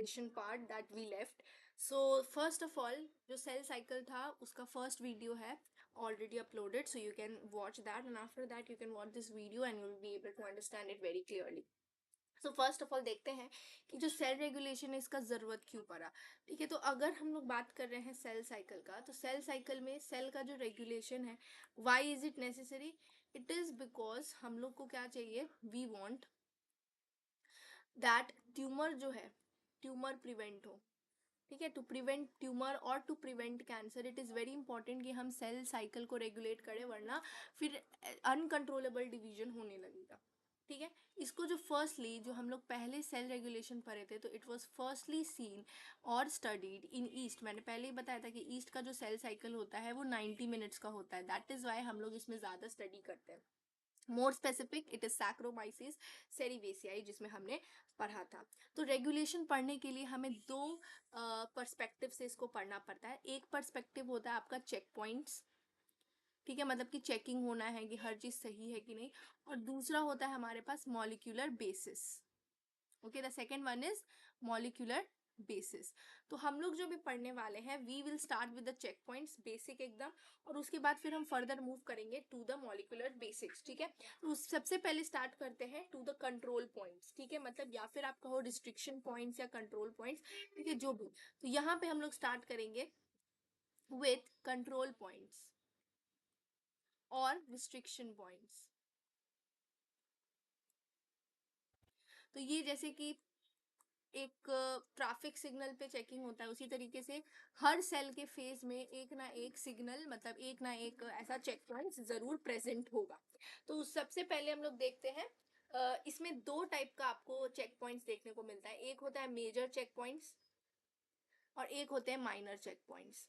Regulation part that we left. So first of all जो cell cycle था उसका first video है already uploaded, so you can watch that, and after that you can watch this video and you will be able to understand it very clearly. So first of all देखते हैं कि जो cell regulation है इसका ज़रूरत क्यों पड़ा. ठीक है, तो अगर हम लोग बात कर रहे हैं सेल साइकिल का, तो सेल साइकिल में सेल का जो रेगुलेशन है, why is it necessary? It is because हम लोग को क्या चाहिए, वी वांट दैट ट्यूमर जो है, ट्यूमर प्रिवेंट हो. ठीक है, टू प्रिवेंट ट्यूमर और to prevent cancer it is very important कि हम सेल साइकिल को रेगुलेट करें, वरना फिर अनकंट्रोलेबल डिवीजन होने लगेगा. ठीक है, इसको जो फर्स्टली जो हम लोग पहले सेल रेगुलेशन पढ़े थे, तो इट वाज फर्स्टली सीन और स्टडीड इन ईस्ट. मैंने पहले ही बताया था कि ईस्ट का जो सेल साइकिल होता है वो 90 मिनट्स का होता है. दैट इज़ वाई हम लोग इसमें ज़्यादा स्टडी करते हैं. More specific it is Saccharomyces cerevisiae, जिसमें हमने पढ़ा था. तो रेगुलेशन पढ़ने के लिए हमें दो पर्सपेक्टिव से इसको पढ़ना पड़ता है. एक पर्सपेक्टिव होता है आपका चेक पॉइंट्स. ठीक है, मतलब कि चेकिंग होना है कि हर चीज़ सही है कि नहीं. और दूसरा होता है हमारे पास molecular basis. Okay, the second one is molecular basis. तो हम लोग जो भी पढ़ने वाले हैं, we will start with the checkpoints basic एकदम, और उसके बाद फिर हम फर्दर मूव करेंगे टू द मॉलिक्यूलर बेसिक्स. ठीक है, तो सबसे पहले स्टार्ट करते हैं टू द कंट्रोल पॉइंट्स. ठीक है, मतलब या फिर आप कहो रिस्ट्रिक्शन पॉइंट्स या कंट्रोल पॉइंट्स. ठीक है, जो भी. तो यहाँ पे हम लोग स्टार्ट करेंगे विथ कंट्रोल पॉइंट्स और रिस्ट्रिक्शन पॉइंट्स. तो ये जैसे कि एक ट्रैफिक सिग्नल पे चेकिंग होता है, उसी तरीके से हर सेल के फेज में एक ना एक सिग्नल, मतलब एक ना एक ऐसा चेक पॉइंट जरूर प्रेजेंट होगा. तो सबसे पहले हम लोग देखते हैं, इसमें दो टाइप का आपको चेक पॉइंट्स देखने को मिलता है. एक होता है मेजर चेक पॉइंट्स और एक होते हैं माइनर चेक पॉइंट्स.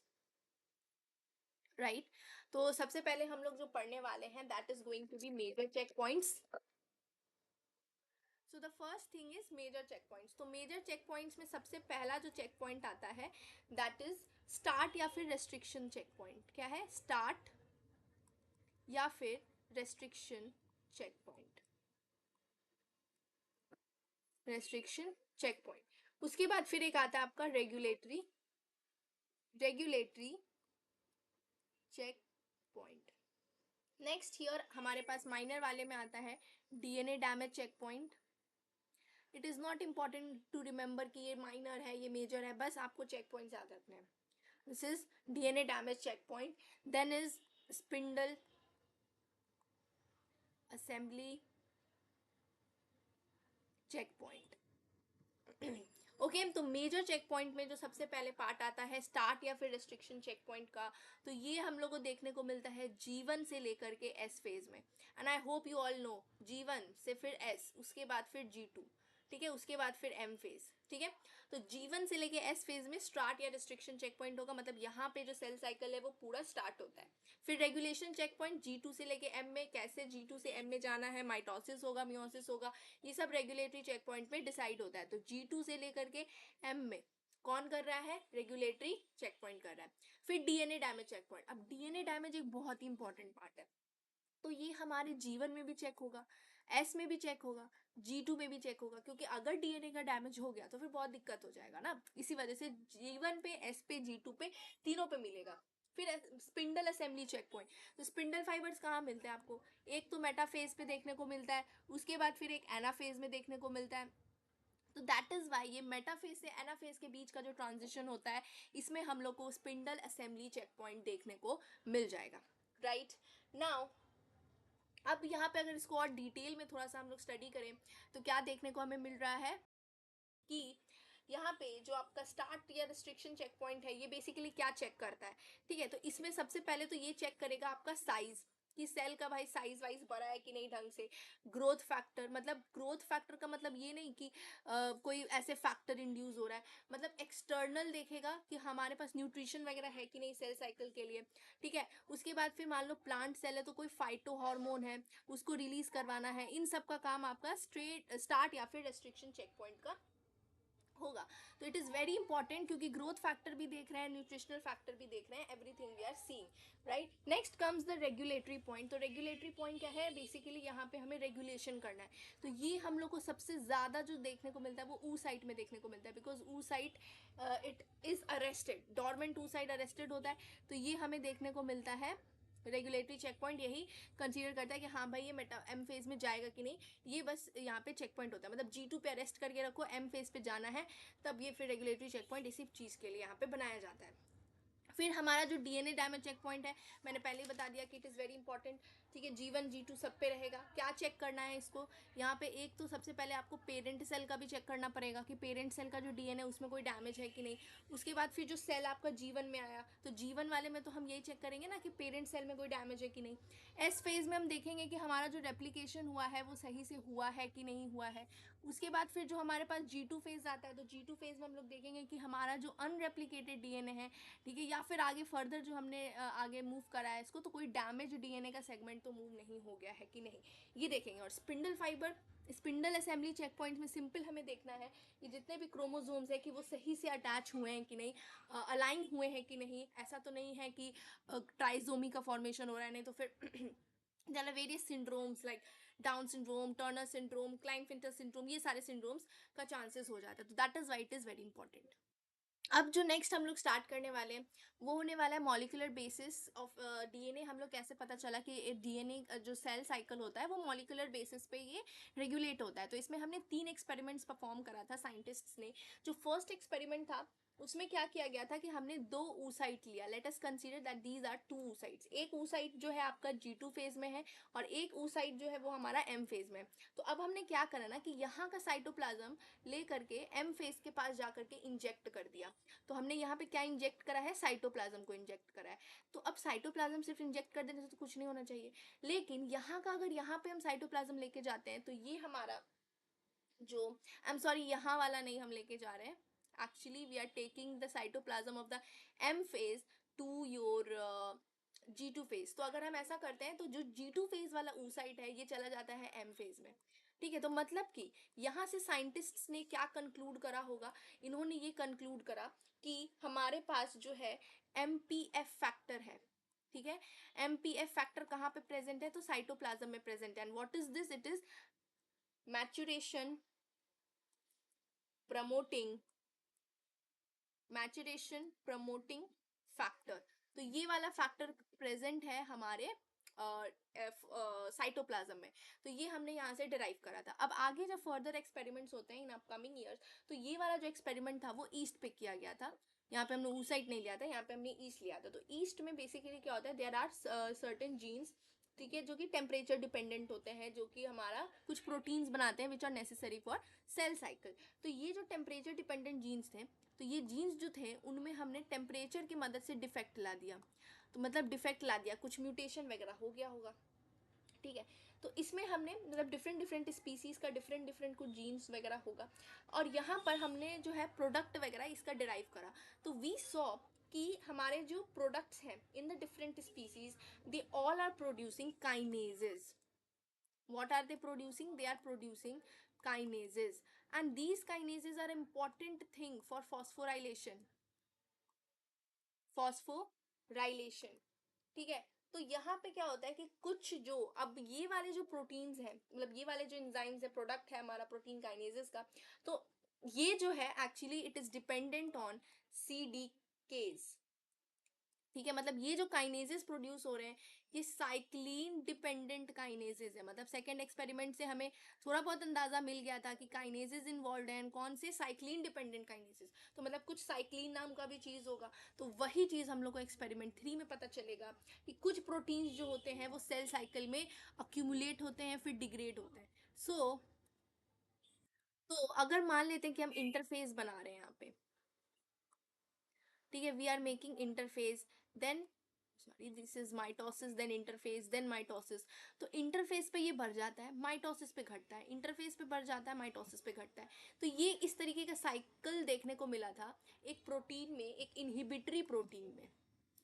राइट, तो सबसे पहले हम लोग जो पढ़ने वाले हैं that is going to be major check points. So the first thing is major check points. तो मेजर चेक पॉइंट्स में सबसे पहला जो चेक पॉइंट आता है दैट इज स्टार्ट या फिर रेस्ट्रिक्शन चेक पॉइंट. क्या है? स्टार्ट या फिर restriction check point. Restriction check point. उसके बाद फिर एक आता है आपका regulatory check point. Next here हमारे पास माइनर वाले में आता है DNA damage check point. It is not important to remember कि ये माइनर है ये मेजर है, बस आपको चेक पॉइंट याद रखने हैं. This is DNA damage check point. Then is spindle assembly check point. Okay, तो मेजर चेक पॉइंट में जो सबसे पहले पार्ट आता है स्टार्ट या फिर रेस्ट्रिक्शन चेक पॉइंट का, तो ये हम लोग को देखने को मिलता है G1 से लेकर के S फेज में. And I hope you all know G1 से फिर S, उसके बाद फिर G2. ठीक है, उसके बाद फिर M फेज. ठीक है, तो G1 से लेके S फेज में स्टार्ट या रिस्ट्रिक्शन चेक पॉइंट होगा, मतलब यहाँ पे जो सेल साइकिल है वो पूरा स्टार्ट होता है. फिर रेगुलेशन चेक पॉइंट G2 से लेके M में, कैसे G2 से M में जाना है, माइटोसिस होगा, मियोसिस होगा, ये सब रेगुलेटरी चेक पॉइंट में डिसाइड होता है. तो G2 से लेकर के M में कौन कर रहा है? रेगुलेटरी चेक पॉइंट कर रहा है. फिर डीएनए डैमेज चेक पॉइंट. अब डीएनए डैमेज एक बहुत ही इंपॉर्टेंट पार्ट है, तो ये हमारे जीवन में भी चेक होगा, एस में भी चेक होगा, G2 में भी चेक होगा, क्योंकि अगर डीएनए का डैमेज हो गया तो फिर बहुत दिक्कत हो जाएगा ना. इसी वजह से G1 पे, एस पे, G2 पे, तीनों पे मिलेगा. फिर स्पिंडल असेंबली चेक पॉइंट. तो स्पिंडल फाइबर्स कहाँ मिलते हैं आपको? एक तो मेटाफेज पे देखने को मिलता है, उसके बाद फिर एक एनाफेज में देखने को मिलता है. तो दैट इज वाई ये मेटाफेज से एनाफेज के बीच का जो ट्रांजिशन होता है, इसमें हम लोग को स्पिंडल असेंबली चेक पॉइंट देखने को मिल जाएगा. राइट नाउ, अब यहाँ पे अगर इसको और डिटेल में थोड़ा सा हम लोग स्टडी करें, तो क्या देखने को हमें मिल रहा है कि यहाँ पे जो आपका स्टार्ट या रिस्ट्रिक्शन चेक पॉइंट है, ये बेसिकली क्या चेक करता है? ठीक है, तो इसमें सबसे पहले तो ये चेक करेगा आपका साइज, कि सेल का भाई साइज वाइज बड़ा है कि नहीं ढंग से. ग्रोथ फैक्टर, मतलब ग्रोथ फैक्टर का मतलब ये नहीं कि कोई ऐसे फैक्टर इंड्यूस हो रहा है, मतलब एक्सटर्नल देखेगा कि हमारे पास न्यूट्रिशन वगैरह है कि नहीं सेल साइकिल के लिए. ठीक है, उसके बाद फिर मान लो प्लांट सेल है तो कोई फाइटो हार्मोन है, उसको रिलीज करवाना है. इन सब का काम आपका स्टार्ट या फिर रेस्ट्रिक्शन चेक पॉइंट का होगा। तो इट इज़ वेरी इंपॉर्टेंट, क्योंकि ग्रोथ फैक्टर भी देख रहे हैं, न्यूट्रिशनल फैक्टर भी देख रहे हैं, everything we are seeing, right. Next comes the regulatory point. तो रेगुलेटरी पॉइंट क्या है, बेसिकली यहाँ पे हमें रेगुलेशन करना है। तो ये हम लोग को सबसे ज़्यादा जो देखने को मिलता है वो oocyte में देखने को मिलता है, because oocyte it is arrested, dormant oocyte arrested होता है। तो ये हमें देखने को मिलता है। रेगुलेटरी चेक पॉइंट यही कंसीडर करता है कि हाँ भाई ये मेटा एम फेज में जाएगा कि नहीं, ये बस यहाँ पे चेक पॉइंट होता है। मतलब G2 पे अरेस्ट करके रखो, एम फेज पे जाना है, तब ये फिर रेगुलेटरी चेक पॉइंट इसी चीज़ के लिए यहाँ पे बनाया जाता है। फिर हमारा जो डीएनए डैमेज चेक पॉइंट है, मैंने पहले ही बता दिया कि इट इज़ वेरी इंपॉर्टेंट, ठीक है। G1 G2 सब पे रहेगा। क्या चेक करना है इसको, यहाँ पे एक तो सबसे पहले आपको पेरेंट सेल का भी चेक करना पड़ेगा कि पेरेंट सेल का जो डीएनए उसमें कोई डैमेज है कि नहीं। उसके बाद फिर जो सेल आपका G1 में आया, तो G1 वाले में तो हम यही चेक करेंगे ना कि पेरेंट सेल में कोई डैमेज है कि नहीं। एस फेज में हम देखेंगे कि हमारा जो रेप्लिकेशन हुआ है वो सही से हुआ है कि नहीं हुआ है। उसके बाद फिर जो हमारे पास G2 फेज आता है, तो G2 फेज में हम लोग देखेंगे कि हमारा जो अनरेप्लिकेटेड डीएनए है, ठीक है, या फिर आगे फर्दर जो हमने आगे मूव करा है इसको, तो कोई डैमेज डीएनए का सेगमेंट तो मूव नहीं हो गया है कि नहीं, ये देखेंगे। और spindle fibre, spindle assembly check point में सिंपल हमें देखना है कि जितने भी क्रोमोसोम्स है कि वो सही से अटैच हुए हैं कि नहीं, अलाइन हुए हैं कि नहीं। ऐसा तो नहीं है कि ट्राइजोमी का फॉर्मेशन हो रहा है, नहीं तो फिर there are various syndromes like Down syndrome, Turner syndrome, Klinefelter syndrome, ये सारे सिंड्रोम्स का चांसेस हो जाता है। तो that is why it is very important. अब जो नेक्स्ट हम लोग स्टार्ट करने वाले हैं वो होने वाला है मॉलिक्यूलर बेसिस ऑफ डीएनए। हम लोग कैसे पता चला कि डीएनए जो सेल साइकिल होता है वो मॉलिक्यूलर बेसिस पे ये रेगुलेट होता है। तो इसमें हमने 3 एक्सपेरिमेंट्स परफॉर्म करा था साइंटिस्ट्स ने। जो फर्स्ट एक्सपेरिमेंट था उसमें क्या किया गया था कि हमने 2 oocyte लिया। Let us consider that these are 2 oocytes। एक oocyte जो है आपका G2 फेज में है और एक oocyte जो है वो हमारा M फेज में। तो अब हमने क्या करा ना कि यहाँ का साइटोप्लाज्म ले करके M फेज के पास जा करके इंजेक्ट कर दिया। तो हमने यहाँ पे क्या इंजेक्ट करा है, साइटोप्लाज्म को इंजेक्ट करा है। तो अब साइटोप्लाज्म सिर्फ इंजेक्ट कर देने से तो कुछ नहीं होना चाहिए, लेकिन यहाँ का अगर यहाँ पे हम साइटोप्लाज्म लेके जाते हैं तो ये हमारा जो, आई एम सॉरी, यहाँ वाला नहीं हम लेके जा रहे हैं। Actually we are taking the cytoplasm of the M phase to your G2 phase. तो अगर हम ऐसा करते हैं तो जो G2 फेज वाला oocyte है ये चला जाता है M फेज में, ठीक है। तो मतलब कि यहाँ से साइंटिस्ट्स ने क्या कंक्लूड करा होगा, इन्होंने ये कंक्लूड करा कि हमारे पास जो है MPF फैक्टर है, ठीक है। MPF फैक्टर कहाँ पे प्रेजेंट है, तो साइटोप्लाज्म में प्रेजेंट है। And what is this, it is maturation promoting, maturation promoting factor. तो ये वाला फैक्टर प्रेजेंट है हमारे साइटोप्लाज्म में। तो ये हमने यहाँ से डिराइव करा था। अब आगे जब फर्दर एक्सपेरिमेंट्स होते हैं इन अपकमिंग ईयर्स, तो ये वाला जो एक्सपेरिमेंट था वो ईस्ट पे किया गया था। यहाँ पे हमने oocyte नहीं लिया था, यहाँ पे हमने ईस्ट लिया था। तो ईस्ट में बेसिकली क्या होता है, देयर आर सर्टेन जीन्स, ठीक है, जो कि टेम्परेचर डिपेंडेंट होते हैं, जो कि हमारा कुछ प्रोटीन्स बनाते हैं which are necessary for cell cycle. तो ये जो टेम्परेचर डिपेंडेंट जीन्स थे, तो ये जीन्स जो थे उनमें हमने टेम्परेचर की मदद से डिफेक्ट ला दिया। तो मतलब डिफेक्ट ला दिया, कुछ म्यूटेशन वगैरह हो गया होगा, ठीक है। तो इसमें हमने मतलब डिफरेंट डिफरेंट स्पीसीज का डिफरेंट डिफरेंट कुछ जीन्स वगैरह होगा, और यहाँ पर हमने जो है प्रोडक्ट वगैरह इसका डिराइव करा। तो वी सॉ कि हमारे जो प्रोडक्ट्स हैं in the different species, they all are producing kinases. what are they producing, they are producing kinases, and these kinases are important thing for phosphorylation, phosphorylation, ठीक है। तो यहाँ पे क्या होता है कि कुछ जो अब ये वाले जो प्रोटीन्स हैं, मतलब ये वाले जो एंजाइम्स है, प्रोडक्ट है हमारा प्रोटीन काइनेजेस का, तो ये जो है actually it is dependent on CDKs, ठीक है। मतलब ये जो काइनेजेस प्रोड्यूस हो रहे हैं ये साइक्लिन डिपेंडेंट काइनेजेस है। मतलब सेकेंड एक्सपेरिमेंट से हमें थोड़ा बहुत अंदाजा मिल गया था कि काइनेजेस इन्वॉल्व हैं, कौन से, साइक्लिन डिपेंडेंट काइनेजेस। तो मतलब कुछ साइक्लिन नाम का भी चीज़ होगा। तो वही चीज़ हम लोग को एक्सपेरिमेंट 3 में पता चलेगा कि कुछ प्रोटीन्स जो होते हैं वो सेल साइकिल में अक्यूमुलेट होते हैं फिर डिग्रेड होते हैं। तो अगर मान लेते हैं कि हम इंटरफेस बना रहे हैं यहाँ पे, ठीक है, we are making interphase, then sorry this is mitosis, then interphase, then mitosis. तो इंटरफेस पे ये बढ़ जाता है, माइटोसिस पे घटता है, इंटरफेस पे बढ़ जाता है, माइटोसिस पे घटता है। तो ये इस तरीके का साइकिल देखने को मिला था एक प्रोटीन में, एक इनहिबिटरी प्रोटीन में,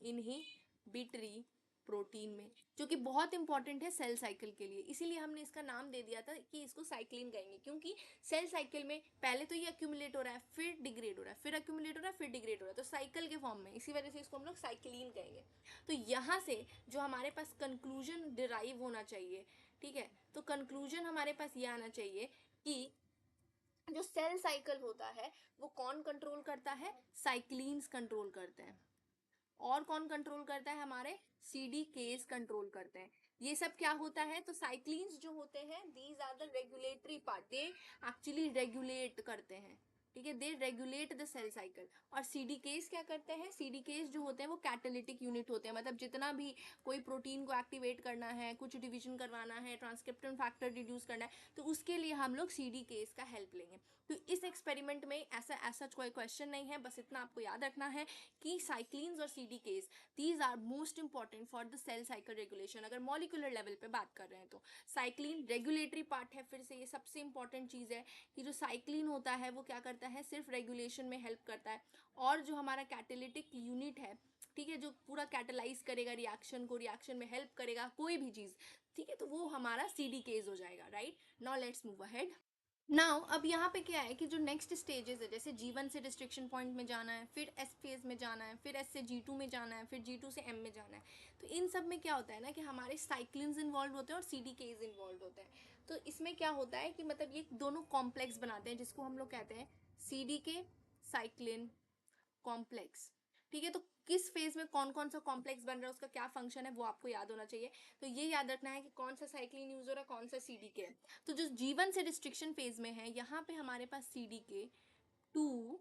इनहिबिटरी प्रोटीन में, जो कि बहुत इंपॉर्टेंट है सेल साइकिल के लिए। इसीलिए हमने इसका नाम दे दिया था कि इसको साइक्लिन कहेंगे, क्योंकि सेल साइकिल में पहले तो ये अक्यूमुलेट हो रहा है, फिर डिग्रेड हो रहा है, फिर अक्यूमुलेट हो रहा है, फिर डिग्रेड हो रहा है, तो साइकिल के फॉर्म में, इसी वजह से इसको हम लोग साइक्लिन कहेंगे। तो यहाँ से जो हमारे पास कंक्लूजन डिराइव होना चाहिए, ठीक है, तो कंक्लूजन हमारे पास ये आना चाहिए कि जो सेल साइकिल होता है वो कौन कंट्रोल करता है, साइक्लिन्स कंट्रोल करते हैं। और कौन कंट्रोल करता है, हमारे सीडी केस कंट्रोल करते हैं। ये सब क्या होता है, तो साइक्लिन्स जो होते हैं these are the regulatory part, they actually regulate करते हैं, ठीक है, they regulate the cell cycle. और सीडी केस क्या करते हैं, सीडी केस जो होते हैं वो कैटालिटिक यूनिट होते हैं, मतलब जितना भी कोई प्रोटीन को एक्टिवेट करना है, कुछ डिवीजन करवाना है, ट्रांसक्रिप्शन फैक्टर रिड्यूस करना है, तो उसके लिए हम लोग सीडी केस का हेल्प लेंगे। तो इस एक्सपेरिमेंट में ऐसा कोई क्वेश्चन नहीं है, बस इतना आपको याद रखना है कि साइक्लिन्स और CDKs these are most important for the cell cycle regulation. अगर मॉलिकुलर लेवल पे बात कर रहे हैं तो साइक्लिन रेगुलेटरी पार्ट है, फिर से ये सबसे इंपॉर्टेंट चीज़ है कि जो साइक्लिन होता है वो क्या करता है, सिर्फ रेगुलेशन में हेल्प करता है। और जो हमारा कैटालिटिक यूनिट है, ठीक है, जो पूरा कैटलाइज करेगा रिएक्शन को, रिएक्शन में हेल्प करेगा कोई भी चीज़, ठीक है, तो वो हमारा सीडी केस हो जाएगा, right. Now let's move ahead. Now अब यहाँ पे क्या है कि जो नेक्स्ट स्टेजेस है, जैसे G1 से रिस्ट्रिक्शन पॉइंट में जाना है, फिर S फेज में जाना है, फिर S से G2 में जाना है, फिर G2 से M में जाना है, तो इन सब में क्या होता है ना कि हमारे साइक्लिन्स इन्वॉल्व होते हैं और सीडी केज इन्वॉल्व होते हैं। तो इसमें क्या होता है कि मतलब ये दोनों कॉम्प्लेक्स बनाते हैं, जिसको हम लोग कहते हैं सीडी के साइक्लिन कॉम्प्लेक्स, ठीक है। तो किस फेज में कौन कौन सा कॉम्प्लेक्स बन रहा है, उसका क्या फंक्शन है, वो आपको याद होना चाहिए। तो ये याद रखना है कि कौन सा साइक्लिन यूज हो रहा है, कौन सा सीडी के। तो जो G1 से रिस्ट्रिक्शन फेज में है, यहाँ पे हमारे पास सीडी के 2,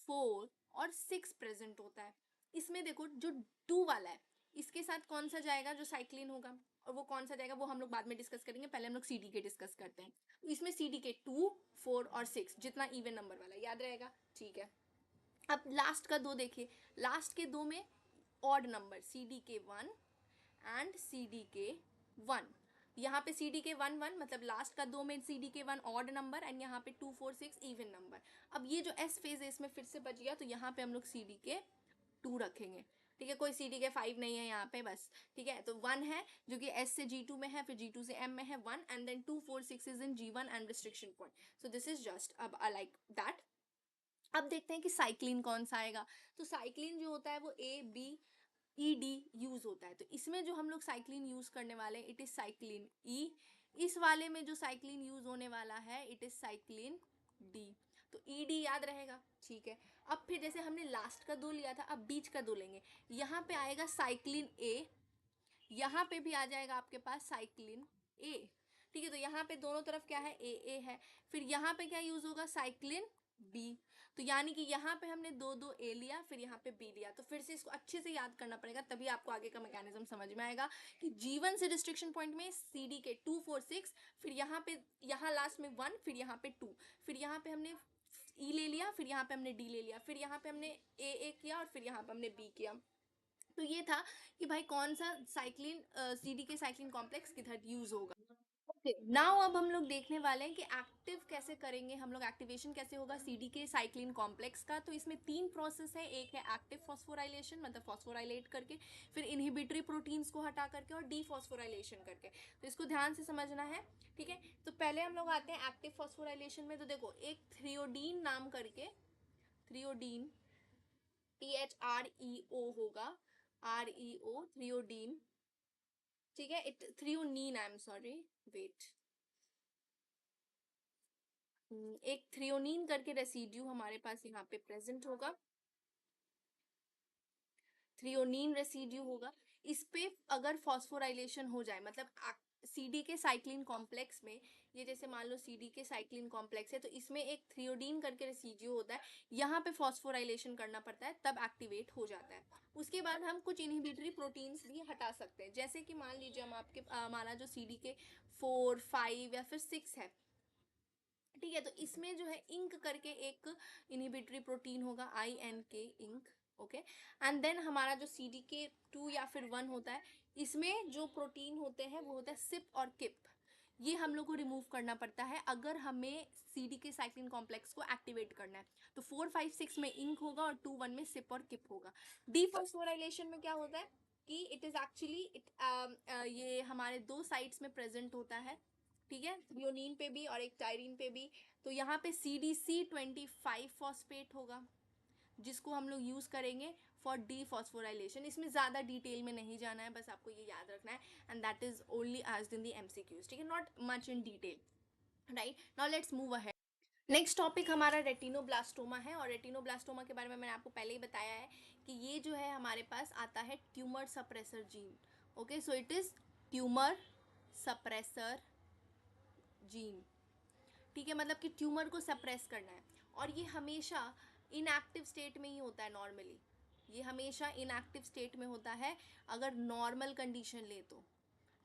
4 और 6 प्रेजेंट होता है। इसमें देखो जो 2 वाला है, इसके साथ कौन सा जाएगा, जो साइक्लिन होगा, और वो कौन सा जाएगा वो हम लोग बाद में डिस्कस करेंगे, पहले हम लोग सीडी के डिस्कस करते हैं। तो इसमें सीडी के 2, 4 और 6 जितना इवन नंबर वाला याद रहेगा, ठीक है। अब लास्ट का 2 देखिए, लास्ट के 2 में ऑड नंबर CD के 1 एंड CD के 1, यहाँ पे CD के 1 1 मतलब लास्ट का 2 में CD के 1 ऑड नंबर एंड यहाँ पे 2 4 6 इवन नंबर। अब ये जो S फेज है इसमें फिर से बच गया, तो यहाँ पे हम लोग CD के 2 रखेंगे, ठीक है, कोई CD के 5 नहीं है यहाँ पे बस, ठीक है। तो 1 है जो कि S से G2 में है, फिर G2 से M में है 1 and then 2 4 6 is in G1 and restriction point, so this is just अब लाइक दैट। अब देखते हैं कि साइक्लिन कौन सा आएगा। तो साइक्लिन जो होता है वो ABED यूज होता है, तो इसमें जो हम लोग साइक्लिन यूज करने वाले हैं इट इज साइक्लिन E। इस वाले में जो साइक्लिन यूज होने वाला है इट इज साइक्लिन D। तो ED याद रहेगा, ठीक है। अब फिर जैसे हमने लास्ट का 2 लिया था, अब बीच का 2 लेंगे। यहाँ पे आएगा साइक्लिन A, यहाँ पे भी आ जाएगा आपके पास साइक्लिन A, ठीक है। तो यहाँ पे दोनों तरफ क्या है, AA है। फिर यहाँ पे क्या यूज होगा, साइक्लिन B। तो यानी कि यहाँ पे हमने 2 2 A लिया, फिर यहाँ पे B लिया। तो फिर से इसको अच्छे से याद करना पड़ेगा, तभी आपको आगे का मैकेनिज्म समझ में आएगा कि G1 से रिस्ट्रिक्शन पॉइंट में CD के 2 4 6, फिर यहाँ पे यहाँ लास्ट में 1, फिर यहाँ पे 2, फिर यहाँ पे हमने E ले लिया, फिर यहाँ पे हमने D ले लिया, फिर यहाँ पे हमने AA किया और फिर यहाँ पे हमने B किया। तो ये था कि भाई कौन सा साइक्लिन सीडी के साइक्लिन कॉम्प्लेक्स किधर यूज होगा। ओके, नाउ अब हम लोग देखने वाले हैं कि एक्टिव कैसे करेंगे हम लोग, एक्टिवेशन कैसे होगा सीडी के साइक्लिन कॉम्प्लेक्स का। तो इसमें 3 प्रोसेस है, एक है एक्टिव फॉस्फोराइलेशन मतलब फॉस्फोराइलेट करके, फिर इनहिबिटरी प्रोटीन्स को हटा करके, और डीफॉस्फोराइलेशन करके। तो इसको ध्यान से समझना है, ठीक है। तो पहले हम लोग आते हैं एक्टिव फॉस्फोराइलेशन में। तो देखो एक थ्रियोडीन नाम करके, थ्रियोडीन THREO होगा, REO थ्रियोडीन, ठीक है। It threonine, I am sorry, wait, एक थ्रियोनीन करके रेसिड्यू हमारे पास यहाँ पे प्रेजेंट होगा, थ्रियोनीन रेसिड्यू होगा। इस पे अगर फॉस्फोराइलेशन हो जाए, मतलब सीडी के साइक्लिन कॉम्प्लेक्स में, ये जैसे मान लो सीडी के साइक्लिन कॉम्प्लेक्स है, तो इसमें एक थ्रियोडीन करके रेसिड्यू होता है, यहाँ पे फॉस्फोराइलेशन करना पड़ता है तब एक्टिवेट हो जाता है। उसके बाद हम कुछ इनहिबिटरी प्रोटीन्स भी हटा सकते हैं, जैसे कि मान लीजिए हम आपके हमारा जो सीडी के 4 5 या फिर 6 है, ठीक है। तो इसमें जो है इंक करके एक इनहिबिटरी प्रोटीन होगा, INK INK, okay. And then हमारा जो CDK2 या फिर 1 होता है, इसमें जो प्रोटीन होते हैं वो होता है सिप और किप। ये हम लोग को रिमूव करना पड़ता है अगर हमें CD के साइक्लिन कॉम्प्लेक्स को एक्टिवेट करना है। तो 4 5 6 में इंक होगा और 2 1 में सिप और किप होगा। डीफॉस्फोराइलेशन में क्या होता है, कि इट इज़ एक्चुअली ये हमारे 2 साइड्स में प्रेजेंट होता है, ठीक है, थ्रियोनीन पे भी और एक टायरीन पे भी। तो यहाँ पे CDC25 फॉस्फेट होगा, जिसको हम लोग यूज़ करेंगे फॉर डीफॉस्फोराइलेशन। इसमें ज़्यादा डिटेल में नहीं जाना है, बस आपको ये याद रखना है, and that is only asked in the MCQs, ठीक है, not much in detail, right. Now let's move ahead. Next topic हमारा रेटिनोब्लास्टोमा है, और रेटिनोब्लास्टोमा के बारे में मैंने आपको पहले ही बताया है कि ये जो है हमारे पास आता है tumour suppressor gene. Okay, so it is tumour suppressor gene, ठीक है, मतलब कि ट्यूमर को सप्रेस करना है, और ये हमेशा इनएक्टिव स्टेट में ही होता है नॉर्मली। ये हमेशा इनएक्टिव स्टेट में होता है अगर नॉर्मल कंडीशन ले तो,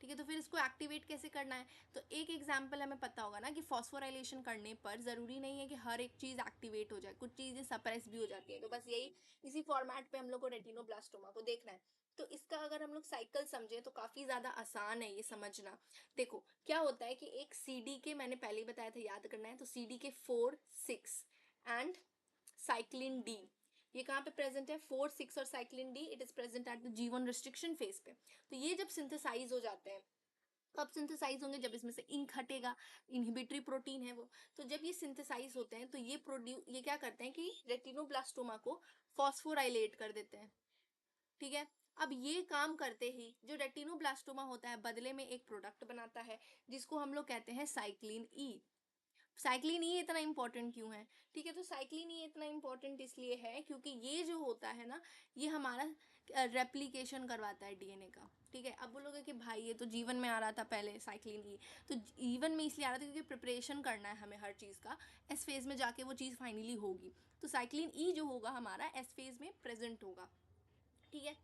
ठीक है। तो फिर इसको एक्टिवेट कैसे करना है, तो एक एग्जांपल हमें पता होगा ना कि फॉस्फोराइलेशन करने पर ज़रूरी नहीं है कि हर एक चीज़ एक्टिवेट हो जाए, कुछ चीज़ें सप्रेस भी हो जाती है। तो बस यही, इसी फॉर्मेट पे हम लोग को रेटिनोब्लास्टोमा को देखना है। तो इसका अगर हम लोग साइकिल समझें तो काफ़ी ज़्यादा आसान है ये समझना। देखो क्या होता है कि एक CDK, मैंने पहले ही बताया था, याद करना है, तो CDK 4, 6 एंड साइक्लिन डी, ये कहाँ पे प्रेजेंट है, 4, 6 और cyclin D, it is present at the G1 restriction phase पे। तो ये जब सिंथेसाइज हो जाते हैं, कब सिंथेसाइज होंगे, जब इसमें से इंक हटेगा, इनहिबिटरी प्रोटीन है वो। तो जब ये सिंथेसाइज होते हैं तो ये क्या करते हैं कि रेटिनोब्लास्टोमा को फॉस्फोराइलेट कर देते हैं, ठीक है। अब ये काम करते ही जो रेटिनोब्लास्टोमा होता है बदले में एक प्रोडक्ट बनाता है, जिसको हम लोग कहते हैं साइक्लिन ई। साइक्लिन ई इतना इंपॉर्टेंट क्यों है, ठीक है, तो साइक्लिन ई इतना इंपॉर्टेंट इसलिए है क्योंकि ये जो होता है ना, ये हमारा रेप्लिकेशन करवाता है DNA का, ठीक है। अब बोलोगे कि भाई ये तो जीवन में आ रहा था पहले साइक्लिन ई, तो जीवन में इसलिए आ रहा था क्योंकि प्रिपरेशन करना है हमें हर चीज़ का, एस फेज में जाके वो चीज़ फाइनली होगी। तो साइक्लिन ई जो होगा हमारा एस फेज में प्रेजेंट होगा, ठीक है,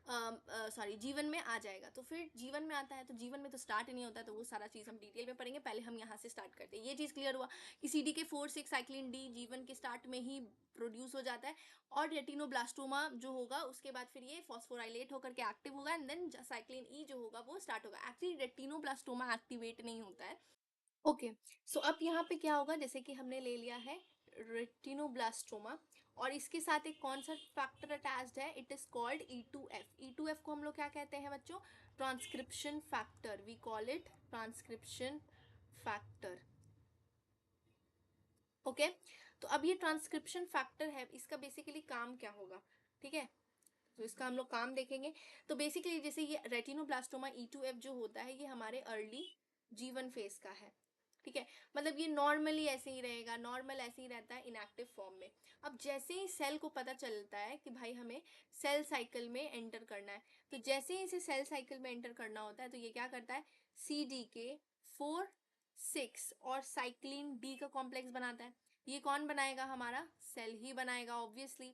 सॉरी जीवन में आ जाएगा। तो फिर जीवन में आता है, तो जीवन में तो स्टार्ट ही नहीं होता, तो वो सारा चीज़ हम डिटेल में पढ़ेंगे, पहले हम यहाँ से स्टार्ट करते हैं। ये चीज़ क्लियर हुआ कि CDK 4, 6 साइक्लिन डी जीवन के स्टार्ट में ही प्रोड्यूस हो जाता है, और रेटिनोब्लास्टोमा जो होगा उसके बाद फिर ये फॉस्फोराइलेट होकर के एक्टिव होगा, एंड देन साइक्लिन ई जो होगा वो स्टार्ट होगा। एक्चुअली रेटिनोब्लास्टोमा एक्टिवेट नहीं होता है। ओके, सो अब यहाँ पे क्या होगा, जैसे कि हमने ले लिया है रेटिनोब्लास्टोमा, और इसके साथ एक कौन सा फैक्टर अटैच्ड है, it is called E2F। E2F को हम लोग क्या कहते हैं बच्चों, transcription factor, we call it transcription factor. Okay, तो अब ये ट्रांसक्रिप्शन फैक्टर है, इसका बेसिकली काम क्या होगा, ठीक है, तो इसका हम लोग काम देखेंगे। तो बेसिकली जैसे ये रेटिनोब्लास्टोमा E2F जो होता है, ये हमारे अर्ली जीवन फेज का है, ठीक है, मतलब ये नॉर्मली ऐसे ही रहेगा, नॉर्मल ऐसे ही रहता है इनएक्टिव फॉर्म में। अब जैसे ही सेल को पता चलता है कि भाई हमें सेल साइकिल में एंटर करना है, तो जैसे ही इसे सेल साइकिल में एंटर करना होता है, तो ये क्या करता है, CDK 4, 6 और साइक्लिन डी का कॉम्प्लेक्स बनाता है। ये कौन बनाएगा, हमारा सेल ही बनाएगा ऑब्वियसली,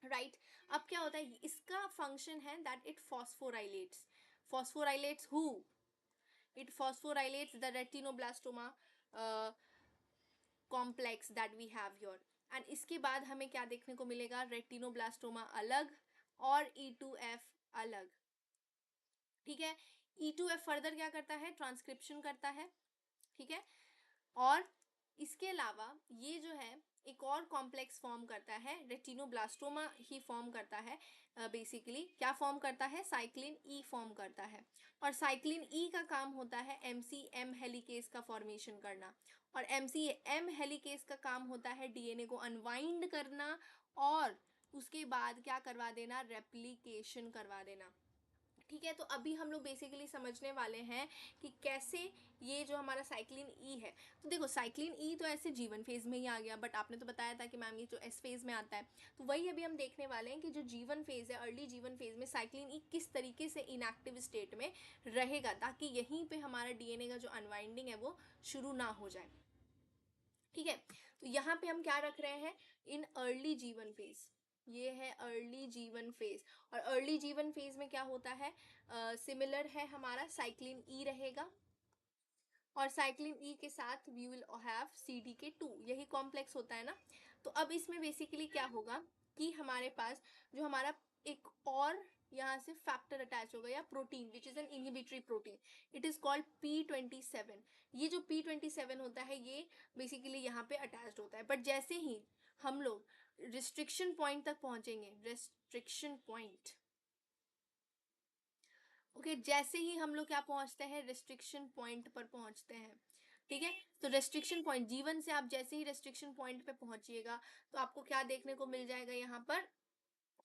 राइट। अब क्या होता है, इसका फंक्शन है that it phosphorylates uh, it phosphorylates the retinoblastoma complex that we have here, and इसके बाद हमें क्या देखने को मिलेगा, रेटिनोब्लास्टोमा अलग और E2F अलग, ठीक है। E2F फर्दर क्या करता है, ट्रांसक्रिप्शन करता है, ठीक है, और इसके अलावा ये जो है एक और कॉम्प्लेक्स फॉर्म करता है, रेटिनोब्लास्टोमा ही फॉर्म करता है, बेसिकली क्या फॉर्म करता है, साइक्लिन ई फॉर्म करता है, और साइक्लिन ई का काम होता है MCM हेलिकेज का फॉर्मेशन करना, और MCM हेलिकेज का काम होता है DNA को अनवाइंड करना, और उसके बाद क्या करवा देना, रेप्लिकेशन करवा देना, ठीक है। तो अभी हम लोग बेसिकली समझने वाले हैं कि कैसे ये जो हमारा साइक्लिन ई है, तो देखो साइक्लिन ई तो ऐसे जीवन फेज में ही आ गया, बट आपने तो बताया था कि मैम ये जो एस फेज में आता है, तो वही अभी हम देखने वाले हैं कि जो जीवन फेज है, अर्ली जीवन फेज में साइक्लिन ई किस तरीके से इनएक्टिव स्टेट में रहेगा, ताकि यहीं पे हमारा DNA का जो अनवाइंडिंग है वो शुरू ना हो जाए, ठीक है। तो यहाँ पे हम क्या रख रहे हैं, इन अर्ली जीवन फेज, ये है अर्ली जीवन फेज, और अर्ली जीवन फेज में क्या होता है, सिमिलर है हमारा साइक्लिन ई रहेगा, और साइक्लिन ई के साथ वी विल हैव CDK 2, यही कॉम्प्लेक्स होता है ना। तो अब इसमें बेसिकली क्या होगा कि हमारे पास जो हमारा एक और यहाँ से फैक्टर अटैच होगा, या protein which is an inhibitory protein, it is called P27। ये जो P27 होता है ये बेसिकली यहाँ पे अटैच्ड होता है, बट जैसे ही हम लोग रिस्ट्रिक्शन पॉइंट तक पहुंचेंगे, रिस्ट्रिक्शन पॉइंट, ओके, जैसे ही हम लोग क्या पहुंचते हैं, रिस्ट्रिक्शन पॉइंट पर पहुंचते हैं, ठीक है। तो रेस्ट्रिक्शन पॉइंट, जीवन से आप जैसे ही रेस्ट्रिक्शन पॉइंट पे पहुंचिएगा तो आपको क्या देखने को मिल जाएगा यहाँ पर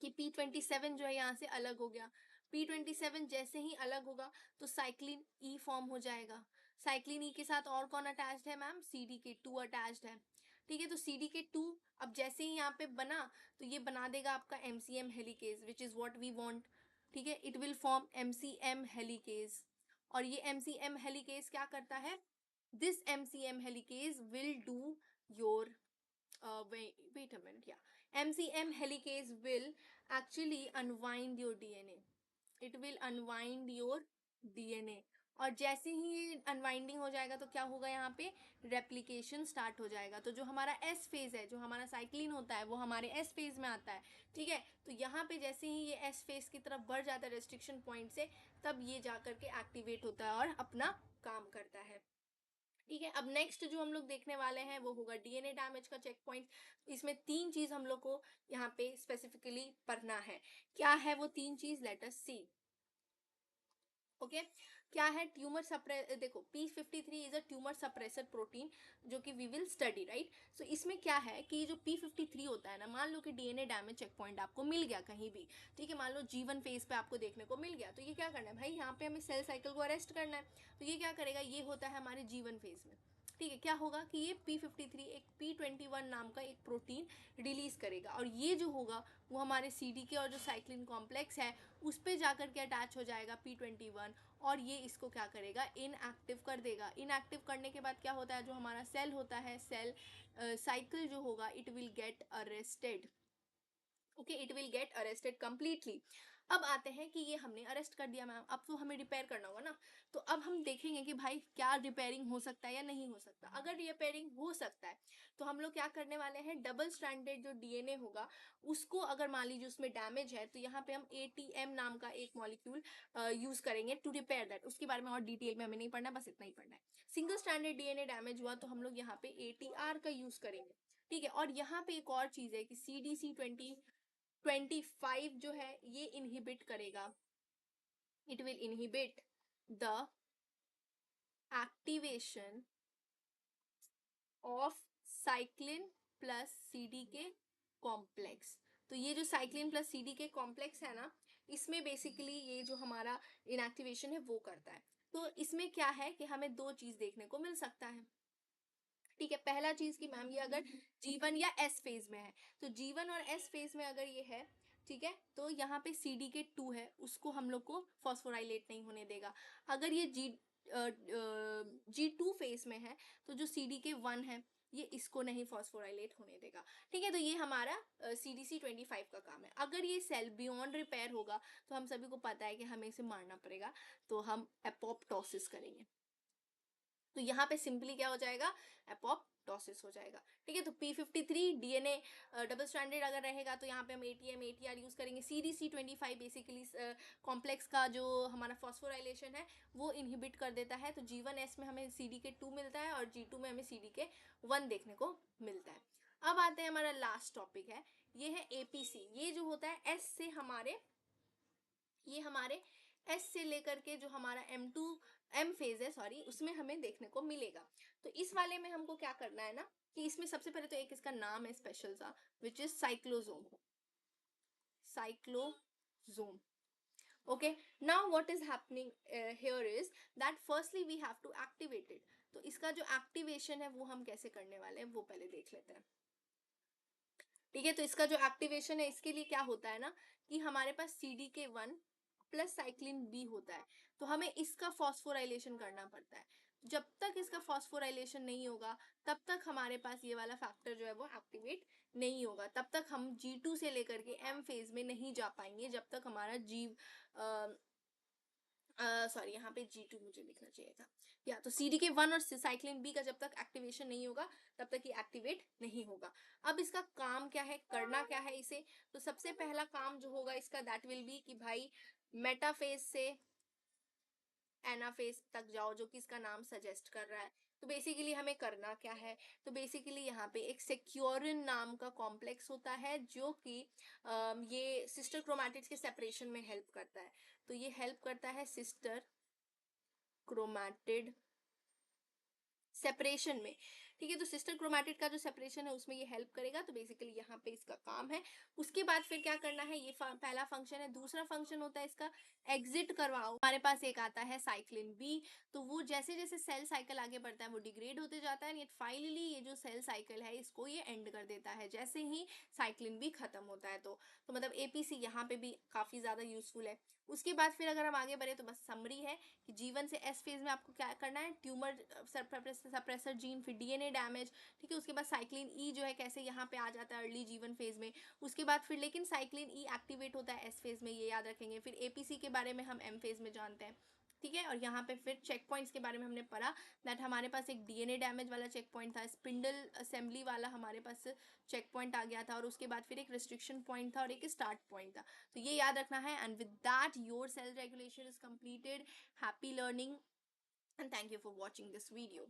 कि P27 जो है यहाँ से अलग हो गया। P27 जैसे ही अलग होगा तो साइक्लिन ई फॉर्म हो जाएगा। साइक्लिन ई के साथ और कौन अटैच्ड है मैम, CDK2 अटैच्ड है, ठीक है। तो CDK2 अब जैसे ही यहाँ पे बना तो ये बना देगा आपका MCM helicase, which is what we want, ठीक है। It will form MCM helicase, और ये MCM हेलिकेज क्या करता है, this MCM helicase will do your wait a minute, yeah, MCM helicase will actually unwind your DNA. It will unwind your DNA, और जैसे ही unwinding हो जाएगा तो क्या होगा, यहाँ पे रेप्लिकेशन स्टार्ट हो जाएगा। तो जो हमारा एस फेज है, जो हमारा साइक्लिन होता है, वो हमारे एस फेज में आता है, ठीक है। तो यहाँ पे जैसे ही ये एस फेज की तरफ बढ़ जाता है रेस्ट्रिक्शन पॉइंट से, तब ये जा करके एक्टिवेट होता है और अपना काम करता है, ठीक है। अब नेक्स्ट जो हम लोग देखने वाले हैं वो होगा डीएनए डैमेज का चेक पॉइंट। इसमें तीन चीज हम लोग को यहाँ पे स्पेसिफिकली पढ़ना है। क्या है वो तीन चीज, लेट अस सी। ओके, क्या है, ट्यूमर सप्रेस, देखो P53 is a tumour suppressor protein, जो कि वी विल स्टडी, राइट। सो इसमें क्या है कि ये जो P53 होता है ना, मान लो कि डीएनए डैमेज चेक पॉइंट आपको मिल गया कहीं भी, ठीक है, मान लो जीवन फेज पे आपको देखने को मिल गया, तो ये क्या करना है भाई, यहाँ पे हमें सेल साइकिल को अरेस्ट करना है। तो ये क्या करेगा, ये होता है हमारे जीवन फेज में, ठीक है। क्या होगा कि ये P53 एक P21 नाम का एक प्रोटीन रिलीज करेगा, और ये जो होगा वो हमारे CDK और जो साइक्लिन कॉम्प्लेक्स है उस पर जाकर के अटैच हो जाएगा P21, और ये इसको क्या करेगा, इनएक्टिव कर देगा। इनएक्टिव करने के बाद क्या होता है, जो हमारा सेल होता है, सेल साइकिल जो होगा, it will get arrested, okay, it will get arrested completely. अब आते हैं कि ये हमने अरेस्ट कर दिया मैम, अब तो हमें रिपेयर करना होगा ना। तो अब हम देखेंगे कि भाई क्या रिपेयरिंग हो सकता है या नहीं हो सकता। अगर रिपेयरिंग हो सकता है तो हम लोग क्या करने वाले हैं, डबल स्ट्रैंडेड जो डीएनए होगा उसको, अगर मान लीजिए उसमें डैमेज है, तो यहाँ पे हम ATM नाम का एक मॉलिक्यूल यूज करेंगे टू रिपेयर दैट। उसके बारे में और डिटेल में हमें नहीं पढ़ना, बस इतना ही पढ़ना है। सिंगल स्ट्रैंडेड डीएनए डैमेज हुआ तो हम लोग यहाँ पे ATR का यूज करेंगे, ठीक है। और यहाँ पे एक और चीज है कि CDC25 जो है ये इनहिबिट करेगा, it will inhibit the activation of cyclin plus CDK complex. तो ये जो साइक्लिन प्लस CDK कॉम्प्लेक्स है ना, इसमें बेसिकली ये जो हमारा इनएक्टिवेशन है वो करता है। तो इसमें क्या है कि हमें दो चीज देखने को मिल सकता है, ठीक है। पहला चीज कि मैम ये अगर जीवन या एस फेज में है, तो जीवन और एस फेज में अगर ये है, ठीक है, तो यहाँ पे CDK2 है, उसको हम लोग को फॉस्फोराइलेट नहीं होने देगा। अगर ये G2 फेज में है तो जो CDK1 है ये इसको नहीं फॉस्फोराइलेट होने देगा, ठीक है। तो ये हमारा CDC25 का काम है। अगर ये सेल बियॉन्ड रिपेयर होगा तो हम सभी को पता है कि हमें इसे मारना पड़ेगा, तो हम एपोप्टोसिस करेंगे। तो यहाँ पे सिंपली क्या हो जाएगा, एपोप्टोसिस हो जाएगा, ठीक है। तो P53 डीएनए डबल स्ट्रैंडेड अगर रहेगा तो यहाँ पे हम ATM ATR यूज करेंगे। CDC25 बेसिकली कॉम्प्लेक्स का जो हमारा फॉस्फोराइलेशन है वो इनहिबिट कर देता है। तो G1S में हमें CDK2 मिलता है और G2 में हमें CDK1 देखने को मिलता है। अब आते हैं, हमारा लास्ट टॉपिक है, ये है APC। ये जो होता है एस से हमारे, ये हमारे एस से लेकर के जो हमारा M फेज है, सॉरी, उसमें हमें देखने को मिलेगा। तो इस वाले में हमको क्या करना है ना, कि इसमें सबसे पहले तो एक इसका नाम है स्पेशल सा, which is cyclosome. Cyclosome, okay, now what is happening here is that firstly we have to activate it। तो इसका जो एक्टिवेशन है वो हम कैसे करने वाले हैं वो पहले देख लेते हैं, ठीक है। तो इसका जो एक्टिवेशन है, इसके लिए क्या होता है ना, कि हमारे पास CDK1 प्लस साइक्लिन B होता है, तो हमें इसका फॉस्फोराइलेशन करना पड़ता है। जब तक इसका फॉस्फोराइलेशन नहीं होगा तब तक हमारे पास ये वाला फैक्टर जो है वो एक्टिवेट नहीं होगा, तब तक हम G2 से लेकर के M फेज में नहीं जा पाएंगे, जब तक हमारा जीव सॉरी, यहाँ पे G2 मुझे लिखना चाहिए था, या तो CDK1 और साइक्लिन B का जब तक एक्टिवेशन नहीं होगा तब तक ये एक्टिवेट नहीं होगा। अब इसका काम क्या है, करना क्या है इसे, तो सबसे पहला काम जो होगा इसका, दैट विल बी कि भाई मेटाफेज से एनाफेज तक जाओ, जो कि इसका नाम सजेस्ट कर रहा है। तो बेसिकली हमें करना क्या है, तो बेसिकली यहाँ पे एक सिक्योरिन नाम का कॉम्प्लेक्स होता है जो कि ये सिस्टर क्रोमैटिड्स के सेपरेशन में हेल्प करता है। तो ये हेल्प करता है सिस्टर क्रोमैटिड सेपरेशन में, ठीक है। तो सिस्टर क्रोमैटिड का जो सेपरेशन है उसमें ये हेल्प करेगा, तो बेसिकली यहाँ पे इसका काम है। उसके बाद फिर क्या करना है, ये पहला फंक्शन है। दूसरा फंक्शन होता है इसका एग्जिट करवाओ। हमारे पास एक आता है साइक्लिन बी, तो वो जैसे जैसे सेल साइकिल आगे बढ़ता है वो डिग्रेड होते जाता है, फाइनली ये जो सेल साइकिल है इसको ये एंड कर देता है जैसे ही साइक्लिन बी खत्म होता है। तो मतलब एपीसी यहाँ पे भी काफी ज्यादा यूजफुल है। उसके बाद फिर अगर हम आगे बढ़े तो बस समरी है कि जीवन से एस फेज में आपको क्या करना है, ट्यूमर सप्रेसर जीन, फिर डीएनए डैमेज, ठीक है। उसके बाद साइक्लिन ई जो है कैसे यहाँ पे आ जाता है अर्ली जीवन फेज में। उसके बाद फिर लेकिन साइक्लिन ई एक्टिवेट होता है एस फेज में, ये याद रखेंगे। फिर एपीसी के बारे में हम एम फेज में जानते हैं, ठीक है। और यहाँ पे फिर चेक पॉइंट्स के बारे में हमने पढ़ा दैट हमारे पास एक डीएनए डैमेज वाला चेक पॉइंट था, स्पिंडल असेंबली वाला हमारे पास चेक पॉइंट आ गया था, और उसके बाद फिर एक रिस्ट्रिक्शन पॉइंट था और एक स्टार्ट पॉइंट था। तो ये याद रखना है। And with that your cell regulation is completed. Happy learning and thank you for watching this video.